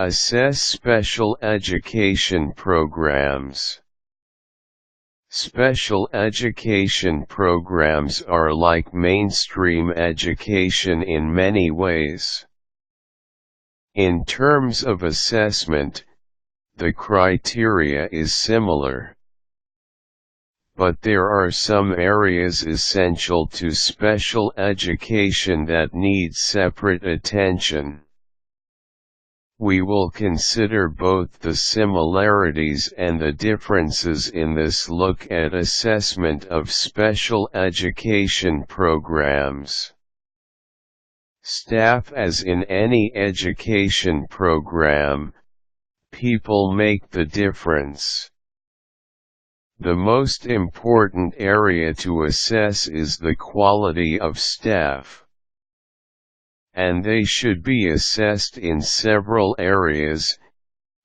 Assess special education programs. Special education programs are like mainstream education in many ways. In terms of assessment, the criteria is similar. But there are some areas essential to special education that need separate attention. We will consider both the similarities and the differences in this look at assessment of special education programs. Staff. As in any education program, people make the difference. The most important area to assess is the quality of staff. And they should be assessed in several areas: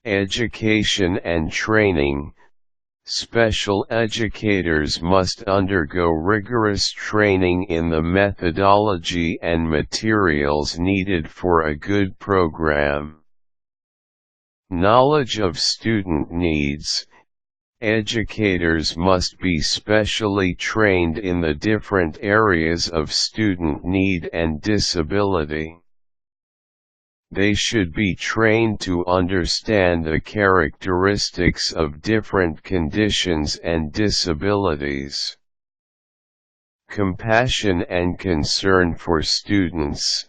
education and training. Special educators must undergo rigorous training in the methodology and materials needed for a good program. Knowledge of student needs. Educators must be specially trained in the different areas of student need and disability. They should be trained to understand the characteristics of different conditions and disabilities. Compassion and concern for students.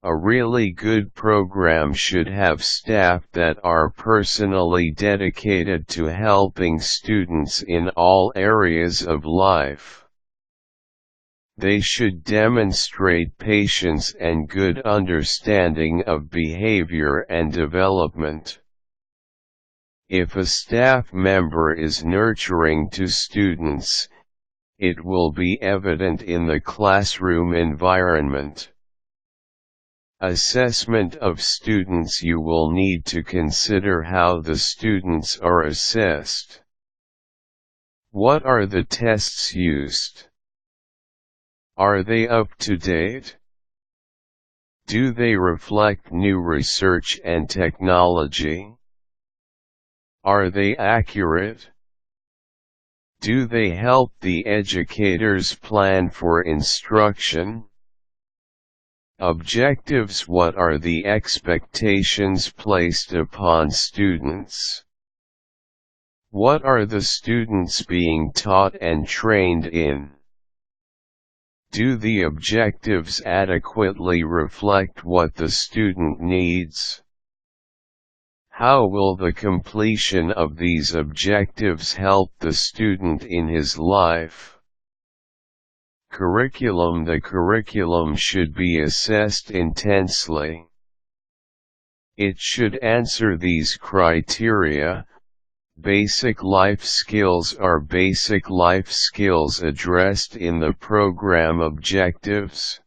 A really good program should have staff that are personally dedicated to helping students in all areas of life. They should demonstrate patience and good understanding of behavior and development. If a staff member is nurturing to students, it will be evident in the classroom environment. Assessment of students. You will need to consider how the students are assessed. What are the tests used? Are they up to date? Do they reflect new research and technology? Are they accurate? Do they help the educators plan for instruction? Objectives. What are the expectations placed upon students? What are the students being taught and trained in? Do the objectives adequately reflect what the student needs? How will the completion of these objectives help the student in his life? Curriculum. The curriculum should be assessed intensely. It should answer these criteria. Basic life skills are basic life skills addressed in the program objectives.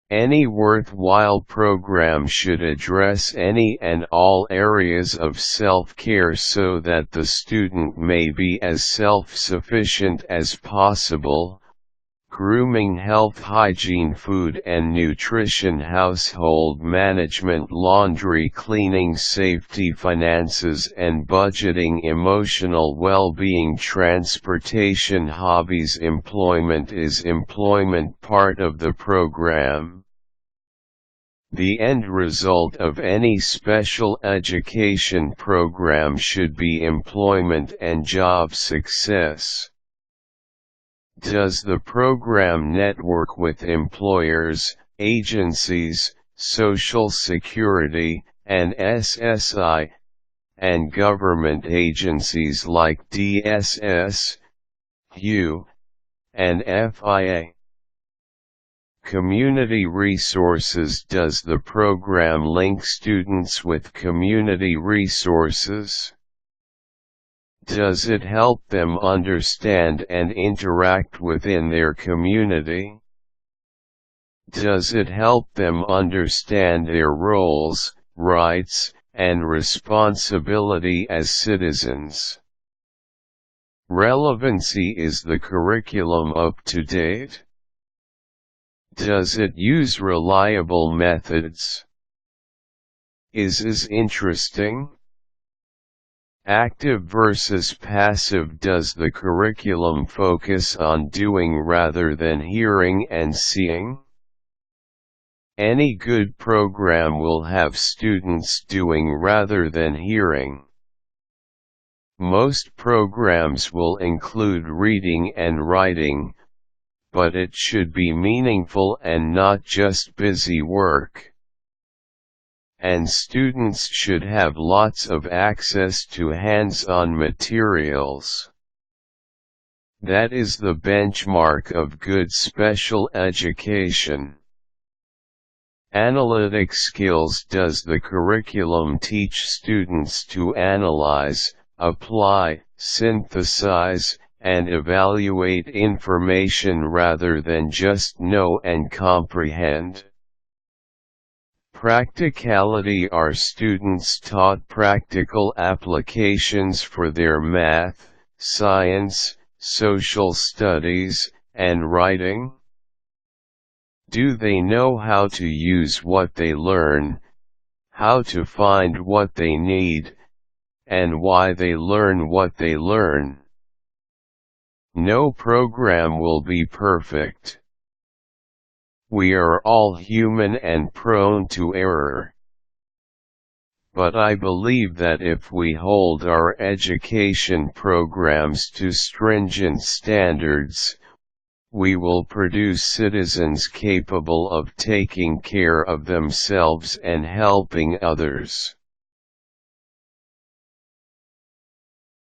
Any worthwhile program should address any and all areas of self-care so that the student may be as self-sufficient as possible. Grooming, health, hygiene, food and nutrition, household management, laundry, cleaning, safety, finances and budgeting, emotional well-being, transportation, hobbies. Employment. Is employment part of the program? The end result of any special education program should be employment and job success. Does the program network with employers, agencies, Social Security, and SSI, and government agencies like DSS, U, and FIA? Community resources. Does the program link students with community resources? Does it help them understand and interact within their community? Does it help them understand their roles, rights, and responsibility as citizens? Relevancy. Is the curriculum up to date? Does it use reliable methods? Is interesting? Active versus passive. Does the curriculum focus on doing rather than hearing and seeing? Any good program will have students doing rather than hearing. Most programs will include reading and writing, but it should be meaningful and not just busy work. And students should have lots of access to hands-on materials. That is the benchmark of good special education. Analytic skills. Does the curriculum teach students to analyze, apply, synthesize, and evaluate information rather than just know and comprehend? Practicality. Are students taught practical applications for their math, science, social studies, and writing? Do they know how to use what they learn, how to find what they need, and why they learn what they learn? No program will be perfect. We are all human and prone to error. But I believe that if we hold our education programs to stringent standards, we will produce citizens capable of taking care of themselves and helping others.